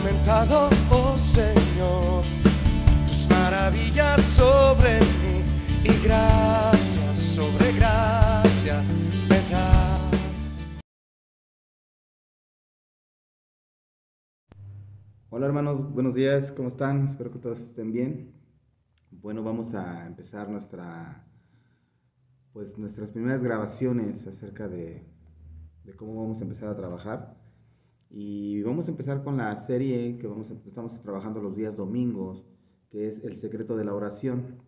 aumentado, oh Señor, tus maravillas sobre mí, y gracia sobre gracia me das. Hola hermanos, buenos días, ¿cómo están? Espero que todos estén bien. Bueno, vamos a empezar nuestras primeras grabaciones acerca de cómo vamos a empezar a trabajar. Y vamos a empezar con la serie que estamos trabajando los días domingos, que es El secreto de la oración.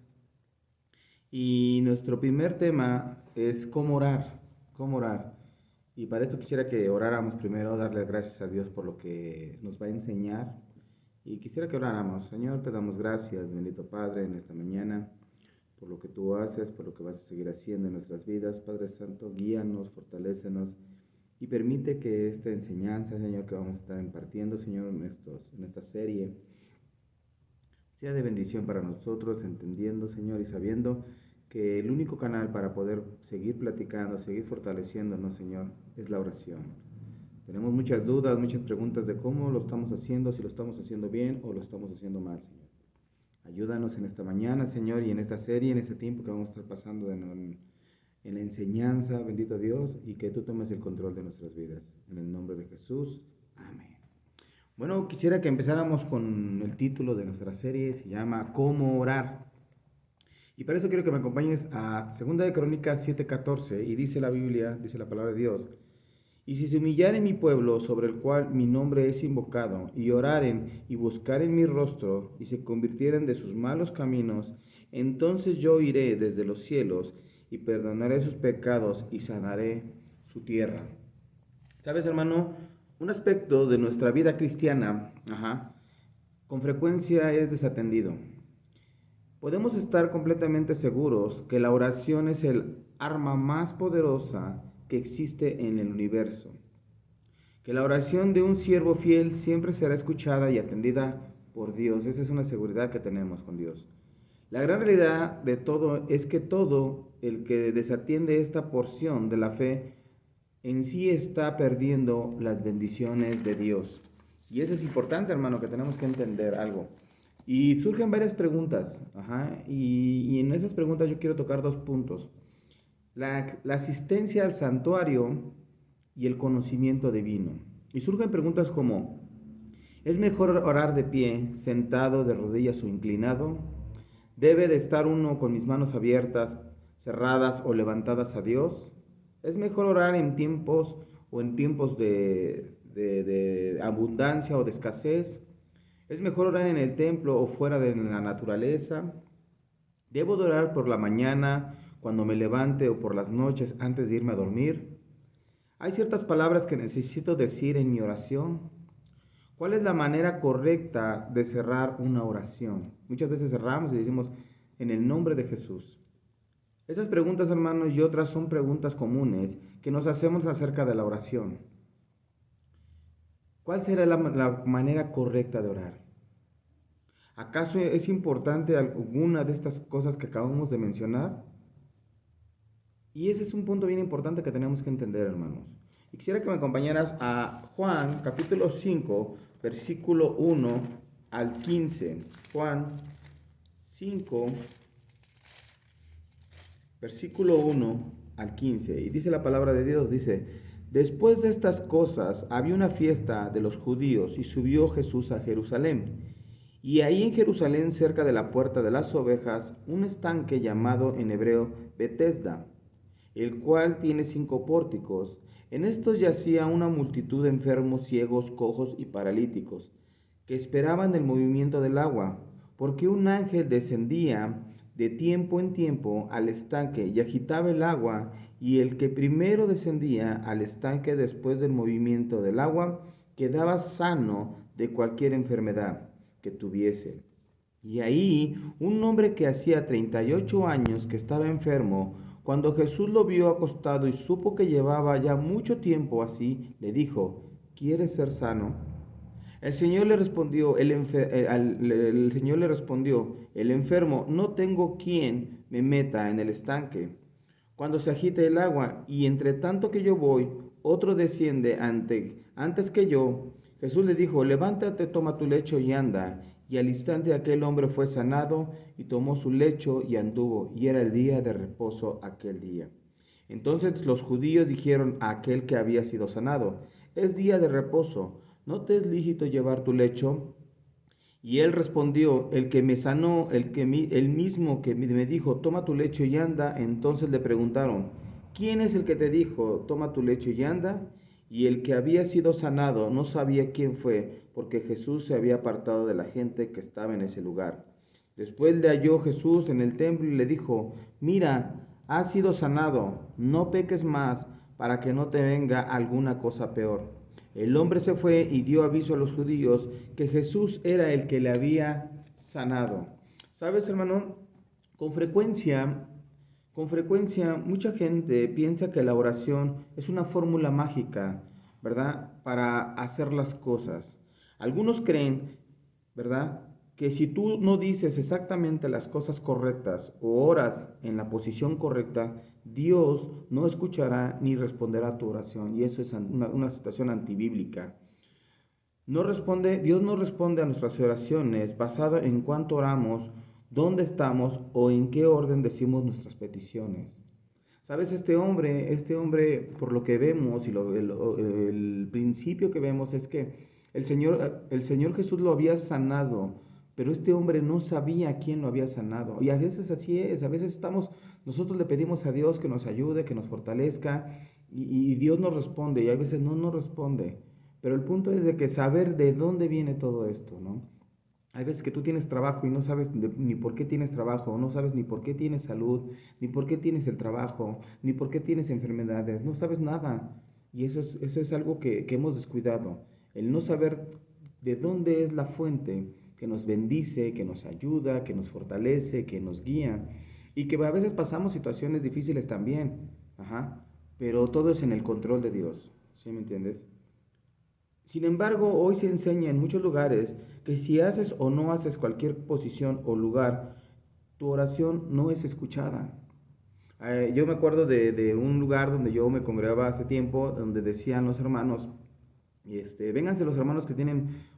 Y nuestro primer tema es cómo orar, cómo orar. Y para esto quisiera que oráramos primero, darle gracias a Dios por lo que nos va a enseñar. Y quisiera que oráramos. Señor, te damos gracias, bendito Padre, en esta mañana, por lo que tú haces, por lo que vas a seguir haciendo en nuestras vidas. Padre Santo, guíanos, fortalécenos y permite que esta enseñanza, Señor, que vamos a estar impartiendo, Señor, en esta serie, sea de bendición para nosotros, entendiendo, Señor, y sabiendo que el único canal para poder seguir platicando, seguir fortaleciéndonos, Señor, es la oración. Tenemos muchas dudas, muchas preguntas de cómo lo estamos haciendo, si lo estamos haciendo bien o lo estamos haciendo mal, Señor. Ayúdanos en esta mañana, Señor, y en esta serie, en este tiempo que vamos a estar pasando en la enseñanza, bendito Dios, y que tú tomes el control de nuestras vidas. En el nombre de Jesús, amén. Bueno, quisiera que empezáramos con el título de nuestra serie, se llama ¿Cómo orar? Y para eso quiero que me acompañes a 2 de Crónicas 7:14, y dice la Biblia, dice la palabra de Dios: y si se humillare mi pueblo, sobre el cual mi nombre es invocado, y oraren y buscaren mi rostro, y se convirtieren de sus malos caminos, entonces yo iré desde los cielos, y perdonaré sus pecados, y sanaré su tierra. ¿Sabes, hermano? Un aspecto de nuestra vida cristiana, con frecuencia es desatendido. Podemos estar completamente seguros que la oración es el arma más poderosa que existe en el universo. Que la oración de un siervo fiel siempre será escuchada y atendida por Dios. Esa es una seguridad que tenemos con Dios. La gran realidad de todo es que todo el que desatiende esta porción de la fe en sí está perdiendo las bendiciones de Dios. Y eso es importante, hermano, que tenemos que entender algo. Y surgen varias preguntas, y en esas preguntas yo quiero tocar dos puntos. La asistencia al santuario y el conocimiento divino. Y surgen preguntas como: ¿es mejor orar de pie, sentado, de rodillas o inclinado? ¿Debe de estar uno con mis manos abiertas, cerradas o levantadas a Dios? ¿Es mejor orar en tiempos de abundancia o de escasez? ¿Es mejor orar en el templo o fuera de la naturaleza? ¿Debo de orar por la mañana, cuando me levante, o por las noches antes de irme a dormir? ¿Hay ciertas palabras que necesito decir en mi oración? ¿Cuál es la manera correcta de cerrar una oración? Muchas veces cerramos y decimos en el nombre de Jesús. Esas preguntas, hermanos, y otras son preguntas comunes que nos hacemos acerca de la oración. ¿Cuál será la manera correcta de orar? ¿Acaso es importante alguna de estas cosas que acabamos de mencionar? Y ese es un punto bien importante que tenemos que entender, hermanos. Y quisiera que me acompañaras a Juan, capítulo 5, versículo 1 al 15. Juan 5, versículo 1 al 15. Y dice la palabra de Dios, dice: después de estas cosas había una fiesta de los judíos, y subió Jesús a Jerusalén. Y ahí en Jerusalén, cerca de la puerta de las ovejas, un estanque llamado en hebreo Betesda, el cual tiene 5 pórticos. En estos yacía una multitud de enfermos, ciegos, cojos y paralíticos, que esperaban el movimiento del agua, porque un ángel descendía de tiempo en tiempo al estanque y agitaba el agua, y el que primero descendía al estanque después del movimiento del agua quedaba sano de cualquier enfermedad que tuviese. Y ahí un hombre que hacía 38 años que estaba enfermo, cuando Jesús lo vio acostado y supo que llevaba ya mucho tiempo así, le dijo: ¿quieres ser sano? El Señor le respondió, el enfermo: no tengo quien me meta en el estanque cuando se agite el agua, y entre tanto que yo voy, otro desciende antes que yo. Jesús le dijo, levántate, toma tu lecho y anda. Y al instante aquel hombre fue sanado y tomó su lecho y anduvo, y era el día de reposo aquel día. Entonces los judíos dijeron a aquel que había sido sanado, es día de reposo, ¿no te es lícito llevar tu lecho? Y él respondió, el que me sanó, el mismo que me dijo, toma tu lecho y anda. Entonces le preguntaron, ¿quién es el que te dijo, toma tu lecho y anda? Y el que había sido sanado no sabía quién fue, porque Jesús se había apartado de la gente que estaba en ese lugar. Después le halló Jesús en el templo y le dijo, mira, has sido sanado, no peques más, para que no te venga alguna cosa peor. El hombre se fue y dio aviso a los judíos que Jesús era el que le había sanado. ¿Sabes, hermano? Con frecuencia, con frecuencia mucha gente piensa que la oración es una fórmula mágica, ¿verdad? Para hacer las cosas. Algunos creen, ¿verdad? Que si tú no dices exactamente las cosas correctas o oras en la posición correcta, Dios no escuchará ni responderá a tu oración. Y eso es una situación antibíblica. Dios no responde a nuestras oraciones basado en cuánto oramos, dónde estamos o en qué orden decimos nuestras peticiones. Sabes, este hombre, por lo que vemos y el principio que vemos es que el Señor Jesús lo había sanado, pero este hombre no sabía quién lo había sanado. Y a veces así es, a veces nosotros le pedimos a Dios que nos ayude, que nos fortalezca, y Dios nos responde, y a veces no nos responde. Pero el punto es de que saber de dónde viene todo esto, ¿no? Hay veces que tú tienes trabajo y no sabes ni por qué tienes trabajo, no sabes ni por qué tienes salud, ni por qué tienes el trabajo, ni por qué tienes enfermedades, no sabes nada. Y eso es algo que hemos descuidado, el no saber de dónde es la fuente que nos bendice, que nos ayuda, que nos fortalece, que nos guía. Y que a veces pasamos situaciones difíciles también, ajá, pero todo es en el control de Dios, ¿sí me entiendes? Sin embargo, hoy se enseña en muchos lugares que si haces o no haces cualquier posición o lugar, tu oración no es escuchada. Yo me acuerdo de un lugar donde yo me congregaba hace tiempo, donde decían los hermanos, vénganse los hermanos que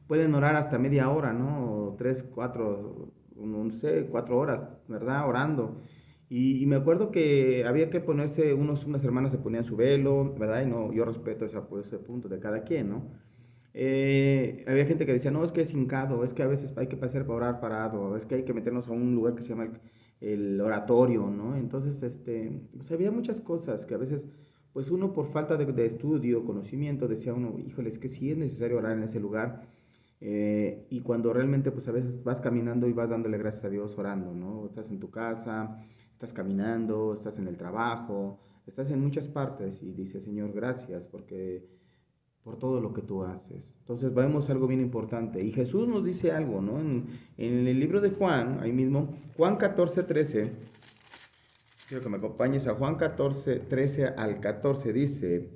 pueden orar hasta media hora, ¿no? O 3, 4, no sé, 4 horas, ¿verdad? Orando. Y me acuerdo que había que ponerse, unas hermanas se ponían su velo, ¿verdad? Y no, yo respeto ese punto de cada quien, ¿no? Había gente que decía, no, es que es hincado, es que a veces hay que pasar para orar parado, es que hay que meternos a un lugar que se llama el oratorio, ¿no? Entonces, pues había muchas cosas que a veces, pues uno por falta de estudio, conocimiento, decía uno, híjole, es que sí es necesario orar en ese lugar. Y cuando realmente, pues a veces vas caminando y vas dándole gracias a Dios orando, ¿no? Estás en tu casa, estás caminando, estás en el trabajo, estás en muchas partes y dices, Señor, gracias por todo lo que tú haces. Entonces vemos algo bien importante. Y Jesús nos dice algo, ¿no? En el libro de Juan, ahí mismo, Juan 14:13, quiero que me acompañes a Juan 14:13 al 14, dice,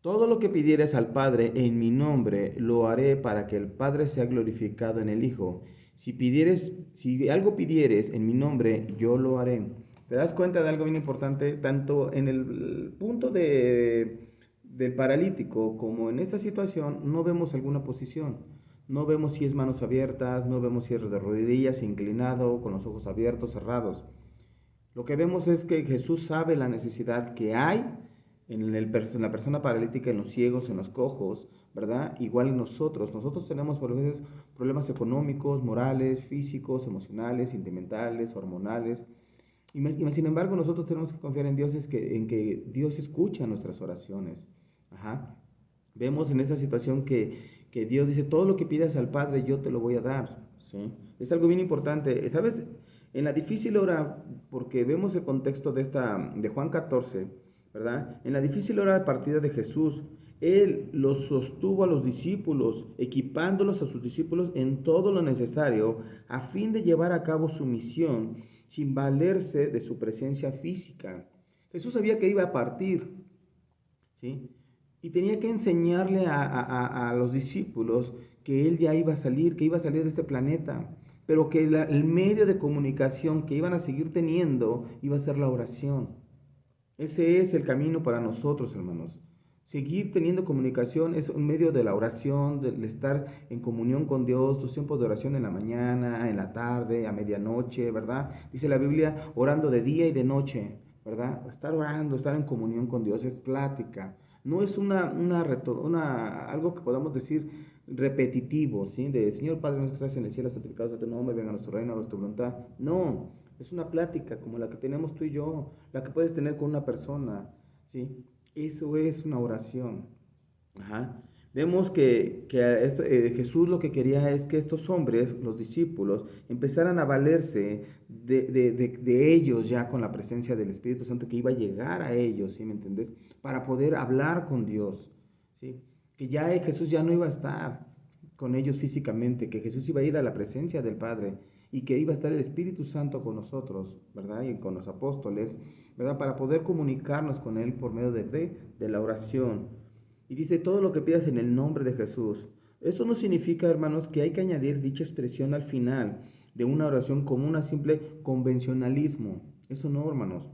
todo lo que pidieres al Padre en mi nombre, lo haré para que el Padre sea glorificado en el Hijo. Si algo pidieres en mi nombre, yo lo haré. ¿Te das cuenta de algo bien importante? Tanto en el punto del paralítico como en esta situación, no vemos alguna posición. No vemos si es manos abiertas, no vemos si es de rodillas, inclinado, con los ojos abiertos, cerrados. Lo que vemos es que Jesús sabe la necesidad que hay en la persona paralítica, en los ciegos, en los cojos, ¿verdad? Igual en nosotros. Nosotros tenemos por veces problemas económicos, morales, físicos, emocionales, sentimentales, hormonales. Sin embargo, nosotros tenemos que confiar en Dios, en que Dios escucha nuestras oraciones. Ajá. Vemos en esa situación que Dios dice, todo lo que pidas al Padre, yo te lo voy a dar. ¿Sí? Es algo bien importante. ¿Sabes? En la difícil hora, porque vemos el contexto de Juan 14, ¿verdad? En la difícil hora de partida de Jesús, Él los sostuvo a los discípulos, equipándolos a sus discípulos en todo lo necesario, a fin de llevar a cabo su misión, sin valerse de su presencia física. Jesús sabía que iba a partir, ¿sí? Y tenía que enseñarle a los discípulos que Él ya iba a salir, que iba a salir de este planeta, pero que el medio de comunicación que iban a seguir teniendo iba a ser la oración. Ese es el camino para nosotros, hermanos. Seguir teniendo comunicación es un medio de la oración, del estar en comunión con Dios, tus tiempos de oración en la mañana, en la tarde, a medianoche, ¿verdad? Dice la Biblia, orando de día y de noche, ¿verdad? Estar orando, estar en comunión con Dios es plática. No es algo que podamos decir repetitivo, ¿sí? De Señor Padre nuestro que estás en el cielo, santificado sea tu nombre, venga a nuestro reino, a nuestra voluntad. No, es una plática como la que tenemos tú y yo, la que puedes tener con una persona, ¿sí? Eso es una oración. Ajá. Vemos que Jesús lo que quería es que estos hombres, los discípulos, empezaran a valerse de ellos ya con la presencia del Espíritu Santo que iba a llegar a ellos, ¿sí me entendés? Para poder hablar con Dios, ¿sí? Que ya Jesús ya no iba a estar con ellos físicamente, que Jesús iba a ir a la presencia del Padre y que iba a estar el Espíritu Santo con nosotros, ¿verdad? Y con los apóstoles, ¿verdad? Para poder comunicarnos con Él por medio de la oración. Y dice, todo lo que pidas en el nombre de Jesús. Eso no significa, hermanos, que hay que añadir dicha expresión al final de una oración como una simple convencionalismo. Eso no, hermanos.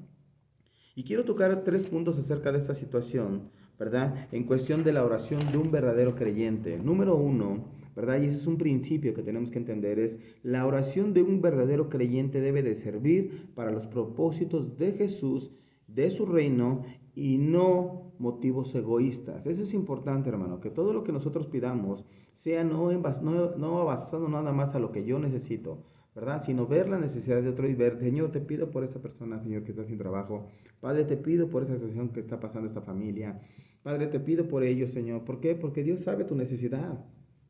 Y quiero tocar 3 puntos acerca de esta situación, ¿verdad? En cuestión de la oración de un verdadero creyente. Número 1, ¿verdad? Y ese es un principio que tenemos que entender, es la oración de un verdadero creyente debe de servir para los propósitos de Jesús, de su reino y no motivos egoístas. Eso es importante, hermano, que todo lo que nosotros pidamos sea no basado nada más a lo que yo necesito, ¿verdad? Sino ver la necesidad de otro y ver, Señor, te pido por esa persona, Señor, que está sin trabajo. Padre, te pido por esa situación que está pasando esta familia. Padre, te pido por ellos, Señor. ¿Por qué? Porque Dios sabe tu necesidad.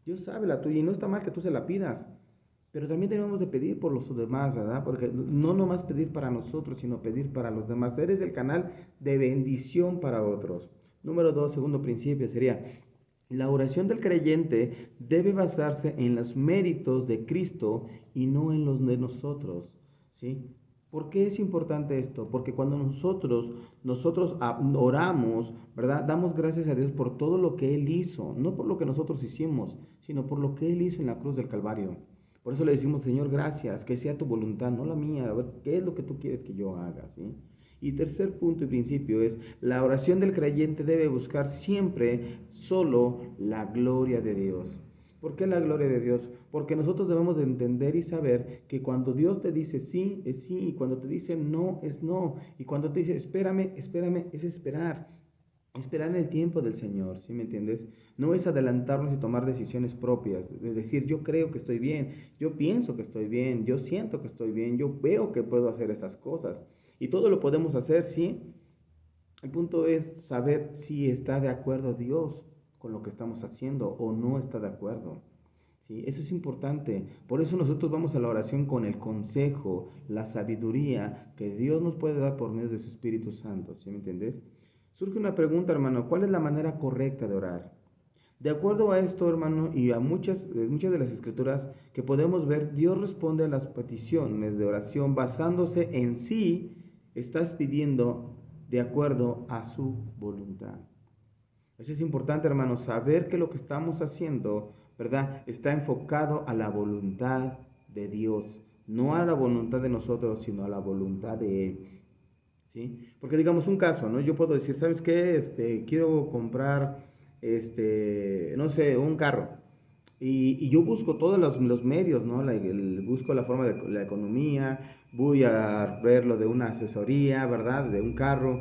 Dios sabe la tuya y no está mal que tú se la pidas. Pero también debemos de pedir por los demás, ¿verdad? Porque no nomás pedir para nosotros, sino pedir para los demás. Eres el canal de bendición para otros. Número 2, segundo principio, sería la oración del creyente debe basarse en los méritos de Cristo y no en los de nosotros, ¿sí? ¿Por qué es importante esto? Porque cuando nosotros oramos, ¿verdad? Damos gracias a Dios por todo lo que Él hizo, no por lo que nosotros hicimos, sino por lo que Él hizo en la cruz del Calvario. Por eso le decimos, Señor, gracias, que sea tu voluntad, no la mía. A ver, ¿qué es lo que tú quieres que yo haga? ¿Sí? Y tercer punto y principio es, la oración del creyente debe buscar siempre solo la gloria de Dios. ¿Por qué la gloria de Dios? Porque nosotros debemos de entender y saber que cuando Dios te dice sí, es sí, y cuando te dice no, es no. Y cuando te dice espérame, espérame, es esperar. Esperar en el tiempo del Señor, ¿sí me entiendes? No es adelantarnos y tomar decisiones propias, de decir yo creo que estoy bien, yo pienso que estoy bien, yo siento que estoy bien, yo veo que puedo hacer esas cosas. Y todo lo podemos hacer, ¿sí? El punto es saber si está de acuerdo Dios con lo que estamos haciendo o no está de acuerdo. ¿Sí? Eso es importante. Por eso nosotros vamos a la oración con el consejo, la sabiduría que Dios nos puede dar por medio de su Espíritu Santo, ¿sí me entiendes? Surge una pregunta, hermano, ¿cuál es la manera correcta de orar? De acuerdo a esto, hermano, y a muchas de las escrituras que podemos ver, Dios responde a las peticiones de oración basándose en si estás pidiendo de acuerdo a su voluntad. Eso es importante, hermano, saber que lo que estamos haciendo, ¿verdad?, está enfocado a la voluntad de Dios, no a la voluntad de nosotros, sino a la voluntad de Él. ¿Sí? Porque digamos un caso, ¿no? Yo puedo decir, ¿sabes qué? Quiero comprar, no sé, un carro. Y yo busco todos los medios, ¿no? Busco la forma de la economía, voy a ver lo de una asesoría, ¿verdad? De un carro.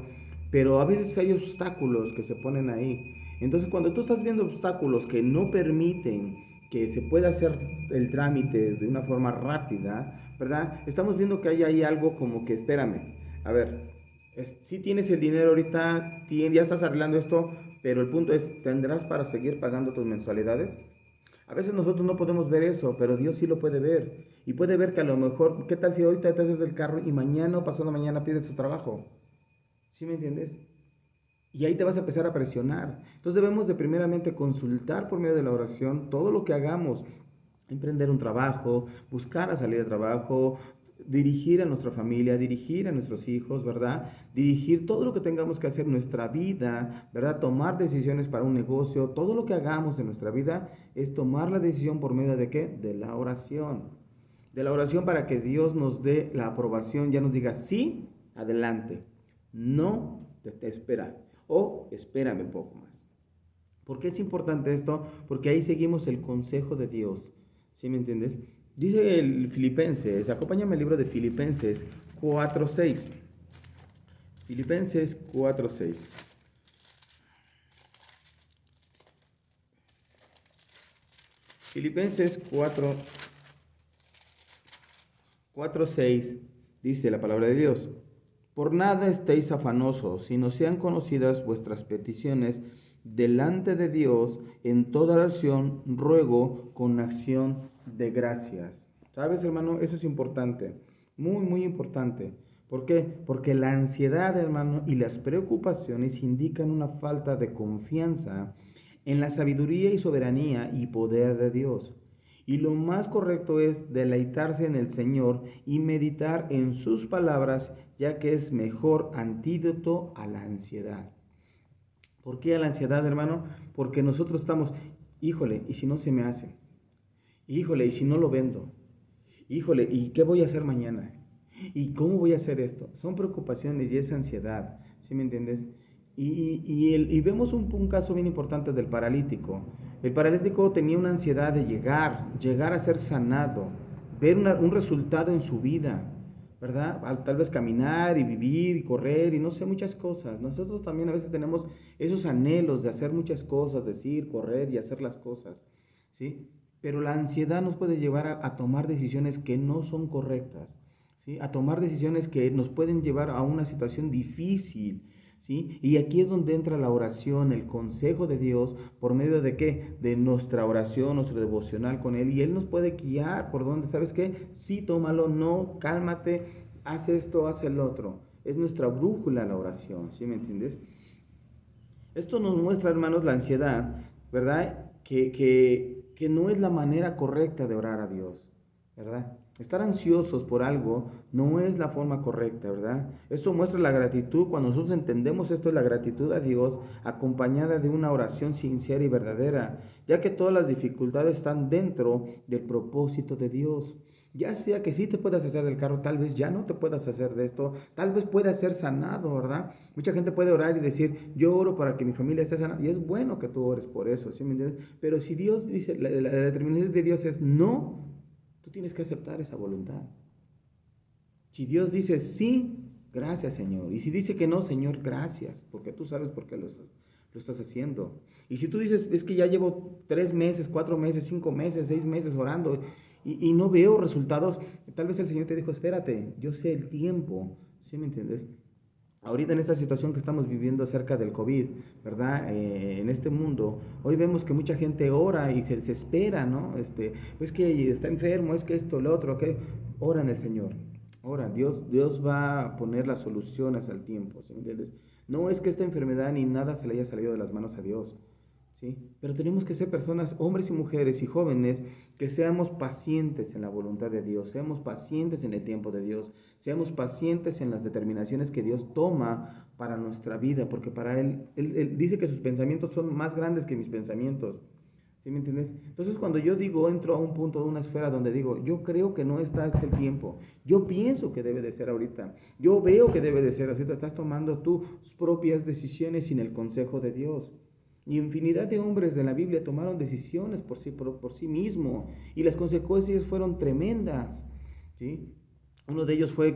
Pero a veces hay obstáculos que se ponen ahí. Entonces, cuando tú estás viendo obstáculos que no permiten que se pueda hacer el trámite de una forma rápida, ¿verdad? Estamos viendo que hay ahí algo como que, espérame, a ver, si tienes el dinero ahorita, ya estás arreglando esto, pero el punto es, ¿tendrás para seguir pagando tus mensualidades? A veces nosotros no podemos ver eso, pero Dios sí lo puede ver. Y puede ver que a lo mejor, ¿qué tal si ahorita te haces el carro y mañana o pasado mañana pides tu trabajo? ¿Sí me entiendes? Y ahí te vas a empezar a presionar. Entonces debemos de primeramente consultar por medio de la oración todo lo que hagamos. Emprender un trabajo, buscar a salir de trabajo, dirigir a nuestra familia, dirigir a nuestros hijos, ¿verdad? Dirigir todo lo que tengamos que hacer en nuestra vida, ¿verdad? Tomar decisiones para un negocio, todo lo que hagamos en nuestra vida es tomar la decisión por medio de ¿qué? De la oración. De la oración para que Dios nos dé la aprobación, ya nos diga sí, adelante, no, te espera o espérame un poco más. ¿Por qué es importante esto? Porque ahí seguimos el consejo de Dios. ¿Sí me entiendes? Dice el Filipenses, acompáñame al libro de Filipenses 4:6. Filipenses 4:6. Filipenses 4:6 dice la palabra de Dios. Por nada estéis afanosos, sino sean conocidas vuestras peticiones delante de Dios en toda oración, ruego con acción de gracias. ¿Sabes, hermano? Eso es importante, muy, muy importante. ¿Por qué? Porque la ansiedad, hermano, y las preocupaciones indican una falta de confianza en la sabiduría y soberanía y poder de Dios. Y lo más correcto es deleitarse en el Señor y meditar en sus palabras, ya que es mejor antídoto a la ansiedad. ¿Por qué a la ansiedad, hermano? Porque nosotros estamos, híjole, ¿y si no se me hace? Híjole, ¿y si no lo vendo? Híjole, ¿y qué voy a hacer mañana? ¿Y cómo voy a hacer esto? Son preocupaciones y es ansiedad, ¿sí me entiendes? Y vemos un caso bien importante del paralítico. El paralítico tenía una ansiedad de llegar a ser sanado, ver un resultado en su vida, ¿verdad? Tal vez caminar y vivir y correr y no sé, muchas cosas. Nosotros también a veces tenemos esos anhelos de hacer muchas cosas, decir, correr y hacer las cosas, ¿sí? Pero la ansiedad nos puede llevar a tomar decisiones que no son correctas, ¿sí? A tomar decisiones que nos pueden llevar a una situación difícil, ¿sí? Y aquí es donde entra la oración, el consejo de Dios, ¿por medio de qué? De nuestra oración, nuestro devocional con Él, y Él nos puede guiar por donde, ¿sabes qué? Sí, tómalo, no, cálmate, haz esto, haz el otro. Es nuestra brújula la oración, ¿sí me entiendes? Esto nos muestra, hermanos, la ansiedad, ¿verdad? Que no es la manera correcta de orar a Dios, ¿verdad? Estar ansiosos por algo no es la forma correcta, ¿verdad? Eso muestra la gratitud. Cuando nosotros entendemos esto, es la gratitud a Dios acompañada de una oración sincera y verdadera, ya que todas las dificultades están dentro del propósito de Dios. Ya sea que sí te puedas hacer del carro, tal vez ya no te puedas hacer de esto, tal vez puedas ser sanado, ¿verdad? Mucha gente puede orar y decir, yo oro para que mi familia esté sana, y es bueno que tú ores por eso, ¿sí me entiendes? Pero si Dios dice, la determinación de Dios es no, tú tienes que aceptar esa voluntad. Si Dios dice sí, gracias, Señor. Y si dice que no, Señor, gracias, porque tú sabes por qué lo estás haciendo. Y si tú dices, es que ya llevo 3 meses, 4 meses, 5 meses, 6 meses orando y no veo resultados, tal vez el Señor te dijo, espérate, yo sé el tiempo, ¿sí me entiendes? Ahorita en esta situación que estamos viviendo acerca del COVID, ¿verdad? En este mundo, hoy vemos que mucha gente ora y se desespera, ¿no? Pues que está enfermo, es que esto, lo otro, que ora en el Señor. Ora, Dios va a poner las soluciones al tiempo, ¿sí me entiendes? No es que esta enfermedad ni nada se le haya salido de las manos a Dios, ¿sí? Pero tenemos que ser personas, hombres y mujeres y jóvenes, que seamos pacientes en la voluntad de Dios, seamos pacientes en el tiempo de Dios, seamos pacientes en las determinaciones que Dios toma para nuestra vida, porque para Él dice que sus pensamientos son más grandes que mis pensamientos, ¿sí me entiendes? Entonces cuando yo digo, entro a un punto de una esfera donde digo, yo creo que no está el tiempo, yo pienso que debe de ser ahorita, yo veo que debe de ser así, te estás tomando tus propias decisiones sin el consejo de Dios. Y infinidad de hombres de la Biblia tomaron decisiones por sí mismo y las consecuencias fueron tremendas, ¿sí? Uno de ellos fue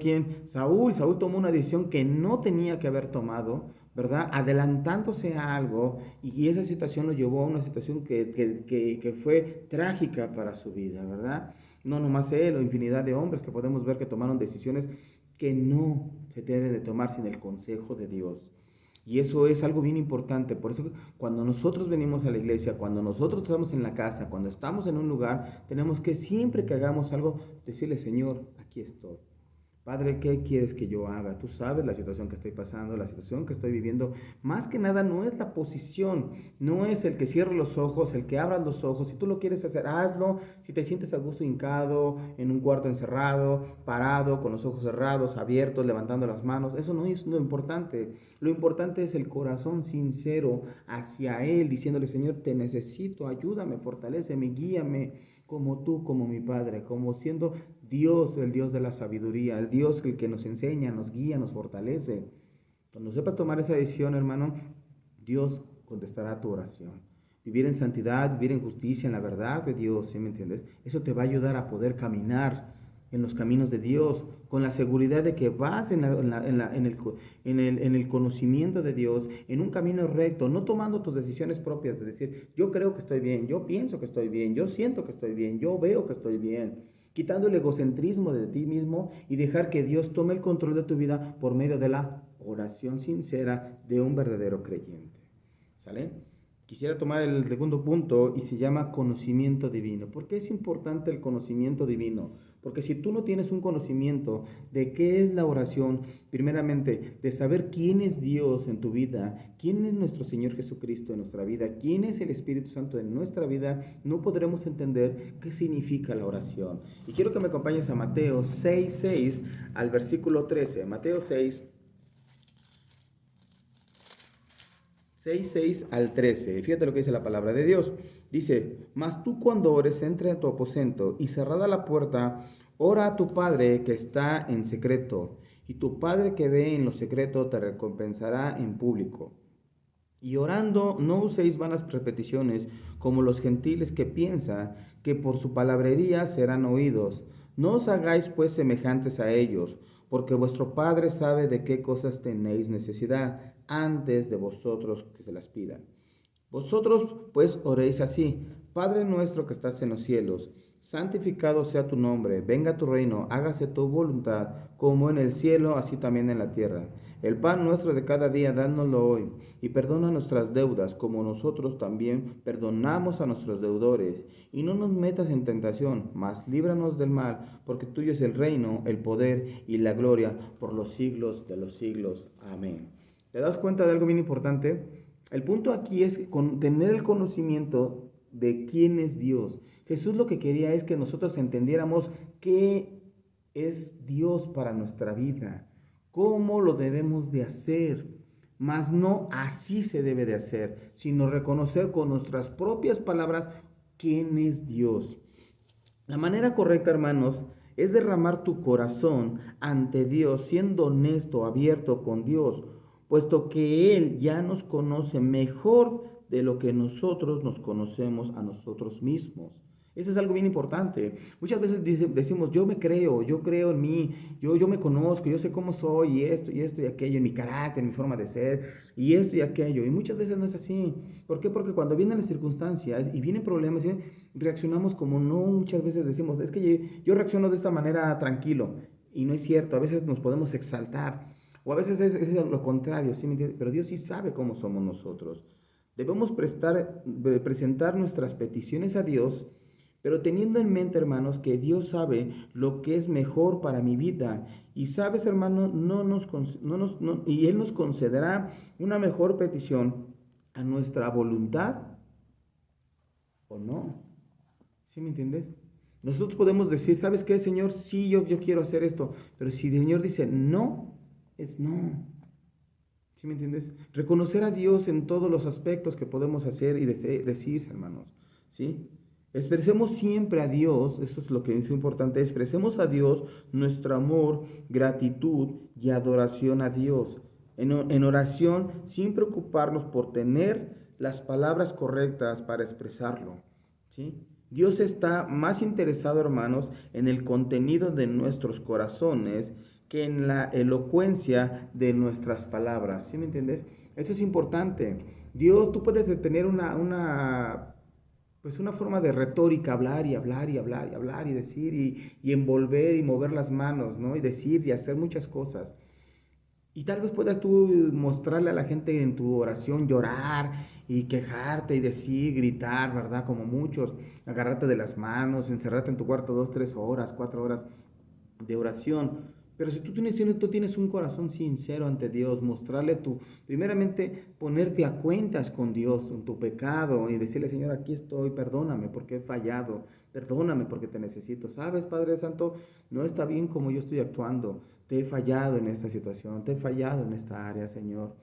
Saúl. Saúl tomó una decisión que no tenía que haber tomado, ¿verdad? Adelantándose a algo y esa situación lo llevó a una situación que fue trágica para su vida, ¿verdad? No nomás él, o infinidad de hombres que podemos ver que tomaron decisiones que no se deben de tomar sin el consejo de Dios. Y eso es algo bien importante. Por eso cuando nosotros venimos a la iglesia, cuando nosotros estamos en la casa, cuando estamos en un lugar, tenemos que siempre que hagamos algo, decirle, Señor, aquí estoy. Padre, ¿qué quieres que yo haga? Tú sabes la situación que estoy pasando, la situación que estoy viviendo. Más que nada no es la posición, no es el que cierre los ojos, el que abra los ojos. Si tú lo quieres hacer, hazlo. Si te sientes a gusto hincado, en un cuarto encerrado, parado, con los ojos cerrados, abiertos, levantando las manos, eso no es lo importante. Lo importante es el corazón sincero hacia Él, diciéndole, Señor, te necesito, ayúdame, fortaléceme, guíame como tú, como mi Padre, como siendo Dios, el Dios de la sabiduría, el Dios el que nos enseña, nos guía, nos fortalece. Cuando sepas tomar esa decisión, hermano, Dios contestará tu oración. vivir en santidad, vivir en justicia, en la verdad de Dios, ¿sí me entiendes? Eso te va a ayudar a poder caminar en los caminos de Dios, con la seguridad de que vas en el conocimiento de Dios, en un camino recto, no tomando tus decisiones propias, de decir, yo creo que estoy bien, yo pienso que estoy bien, yo siento que estoy bien, yo veo que estoy bien, quitando el egocentrismo de ti mismo y dejar que Dios tome el control de tu vida por medio de la oración sincera de un verdadero creyente. ¿Sale? Quisiera tomar el segundo punto y se llama conocimiento divino. ¿Por qué es importante el conocimiento divino? Porque si tú no tienes un conocimiento de qué es la oración, primeramente de saber quién es Dios en tu vida, quién es nuestro Señor Jesucristo en nuestra vida, quién es el Espíritu Santo en nuestra vida, no podremos entender qué significa la oración. Y quiero que me acompañes a Mateo 6:6 al versículo 13. Mateo 6 al 13. Fíjate lo que dice la palabra de Dios. Dice, mas tú cuando ores, entra en tu aposento y cerrada la puerta, ora a tu Padre que está en secreto, y tu Padre que ve en lo secreto te recompensará en público. Y orando, no uséis vanas repeticiones como los gentiles que piensan que por su palabrería serán oídos. No os hagáis pues semejantes a ellos, porque vuestro Padre sabe de qué cosas tenéis necesidad antes de vosotros que se las pidan. Vosotros pues oréis así: Padre nuestro que estás en los cielos, santificado sea tu nombre, venga tu reino, hágase tu voluntad, como en el cielo, así también en la tierra. El pan nuestro de cada día, dánoslo hoy, y perdona nuestras deudas, como nosotros también perdonamos a nuestros deudores. Y no nos metas en tentación, mas líbranos del mal, porque tuyo es el reino, el poder y la gloria por los siglos de los siglos. Amén. ¿Te das cuenta de algo bien importante? El punto aquí es tener el conocimiento de quién es Dios. Jesús lo que quería es que nosotros entendiéramos qué es Dios para nuestra vida, cómo lo debemos de hacer, mas no así se debe de hacer, sino reconocer con nuestras propias palabras quién es Dios. La manera correcta, hermanos, es derramar tu corazón ante Dios, siendo honesto, abierto con Dios, puesto que Él ya nos conoce mejor de lo que nosotros nos conocemos a nosotros mismos. Eso es algo bien importante. Muchas veces decimos, yo creo en mí, yo me conozco, yo sé cómo soy, y esto y aquello, en mi carácter, en mi forma de ser, y esto y aquello. Y muchas veces no es así. ¿Por qué? Porque cuando vienen las circunstancias y vienen problemas, ¿sí?, reaccionamos como no. Muchas veces decimos, es que yo reacciono de esta manera tranquilo. Y no es cierto, a veces nos podemos exaltar. O a veces es lo contrario, ¿sí me entiendes? Pero Dios sí sabe cómo somos nosotros. Debemos presentar nuestras peticiones a Dios, pero teniendo en mente, hermanos, que Dios sabe lo que es mejor para mi vida. Y sabes, hermano, y Él nos concederá una mejor petición a nuestra voluntad o no. ¿Sí me entiendes? Nosotros podemos decir, ¿sabes qué, Señor? Sí, yo quiero hacer esto. Pero si el Señor dice no, es no. ¿Sí me entiendes? Reconocer a Dios en todos los aspectos que podemos hacer y decir, hermanos. ¿Sí? Expresemos siempre a Dios, eso es lo que es importante, expresemos a Dios nuestro amor, gratitud y adoración a Dios. En oración, sin preocuparnos por tener las palabras correctas para expresarlo. ¿Sí? Dios está más interesado, hermanos, en el contenido de nuestros corazones que en la elocuencia de nuestras palabras. ¿Sí me entiendes? Eso es importante. Dios, tú puedes tener una forma de retórica, hablar y hablar y hablar y hablar y decir y envolver y mover las manos, ¿no? Y decir y hacer muchas cosas. Y tal vez puedas tú mostrarle a la gente en tu oración, llorar y quejarte y decir, gritar, ¿verdad? Como muchos, agarrarte de las manos, encerrarte en tu cuarto 2, 3 horas, 4 horas de oración. Pero si tú tienes un corazón sincero ante Dios, primeramente ponerte a cuentas con Dios en tu pecado y decirle, Señor, aquí estoy, perdóname porque he fallado, perdóname porque te necesito. ¿Sabes, Padre Santo? No está bien como yo estoy actuando. Te he fallado en esta situación, te he fallado en esta área, Señor,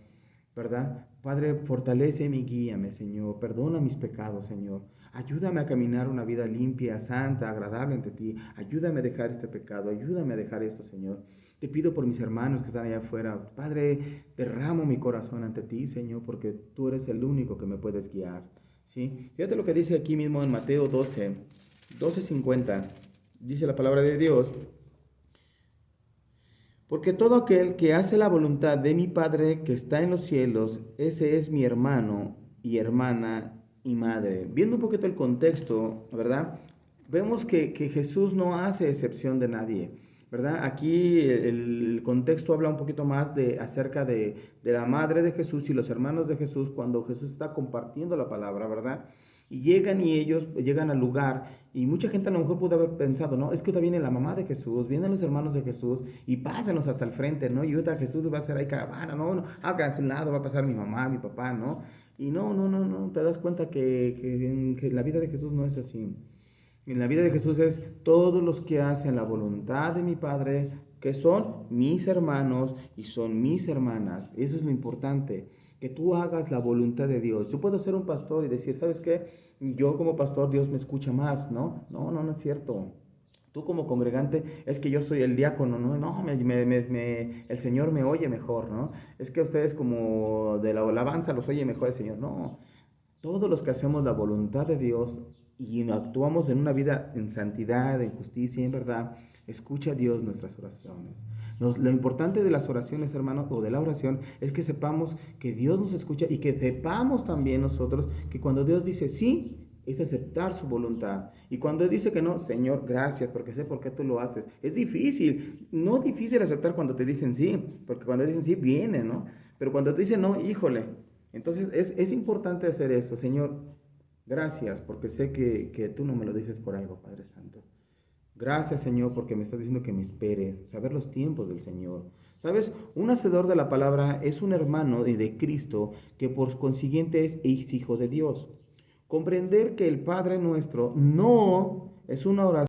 ¿verdad? Padre, fortaléceme y guíame, Señor. Perdona mis pecados, Señor. Ayúdame a caminar una vida limpia, santa, agradable ante ti. Ayúdame a dejar este pecado. Ayúdame a dejar esto, Señor. Te pido por mis hermanos que están allá afuera. Padre, derramo mi corazón ante ti, Señor, porque tú eres el único que me puedes guiar. ¿sí? Fíjate lo que dice aquí mismo en Mateo 12:50. Dice la palabra de Dios: porque todo aquel que hace la voluntad de mi Padre que está en los cielos, ese es mi hermano y hermana y madre. Viendo un poquito el contexto, ¿verdad? Vemos que Jesús no hace excepción de nadie, ¿verdad? Aquí el contexto habla un poquito más acerca de la madre de Jesús y los hermanos de Jesús cuando Jesús está compartiendo la palabra, ¿verdad? Y ellos llegan al lugar y mucha gente a lo mejor pudo haber pensado, no, es que ahorita viene la mamá de Jesús, vienen los hermanos de Jesús y pásenos hasta el frente, ¿no? Y ahorita Jesús va a hacer ahí caravana, no, no, acá a su lado va a pasar mi mamá, mi papá, ¿no? Y no, te das cuenta que la vida de Jesús no es así. En la vida de Jesús es todos los que hacen la voluntad de mi Padre, que son mis hermanos y son mis hermanas. Eso es lo importante, que tú hagas la voluntad de Dios. Yo puedo ser un pastor y decir, ¿sabes qué? Yo como pastor Dios me escucha más, ¿no? No es cierto. Tú como congregante, es que yo soy el diácono, ¿no? No, el Señor me oye mejor, ¿no? Es que ustedes como de la alabanza los oye mejor el Señor. No, todos los que hacemos la voluntad de Dios y actuamos en una vida en santidad, en justicia, en verdad, escucha a Dios nuestras oraciones. Lo importante de las oraciones, hermanos, o de la oración, es que sepamos que Dios nos escucha y que sepamos también nosotros que cuando Dios dice sí, es aceptar su voluntad. Y cuando Él dice que no, Señor, gracias, porque sé por qué tú lo haces. Es difícil, no difícil aceptar cuando te dicen sí, porque cuando dicen sí, viene, ¿no? Pero cuando te dicen no, híjole. Entonces es importante hacer eso, Señor. Gracias, porque sé que tú no me lo dices por algo, Padre Santo. Gracias, Señor, porque me estás diciendo que me espere, saber los tiempos del Señor. ¿Sabes? Un hacedor de la palabra es un hermano de Cristo que por consiguiente es hijo de Dios. Comprender que el Padre nuestro no es una oración